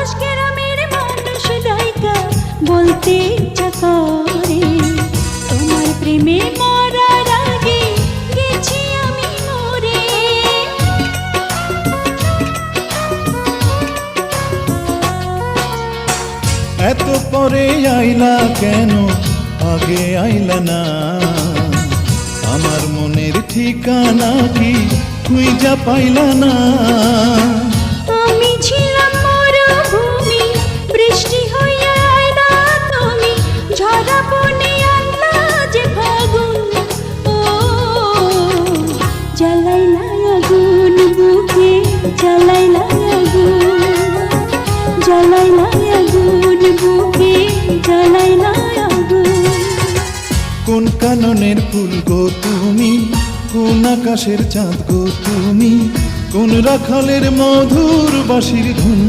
দশ গ্রামের মানুষ ডাইকা বলতে ইচ্ছা করে, তোমার প্রেমে মরার আগে গেছি আমি মরে। এত পরে আইলা কেন, আগে আইলা না? আমার মনের ঠিকানা কি খুঁজা পাইলা না? আমি ছিলাম মরুভূমি, বৃষ্টি হইয়া আইলা তুমি, ঝরা বনে আনলা যে ফাগুন। ও জ্বালাইলা আগুন বুকে, জ্বালাইলা আগুন, জ্বালাইলা আগুন বুকে, জ্বালাইলা আগুন। কোন কাননের ফুল গো তুমি, কোন আকাশের চাঁদ গো তুমি, কোন রাখালের মধুর বাঁশির ধুন।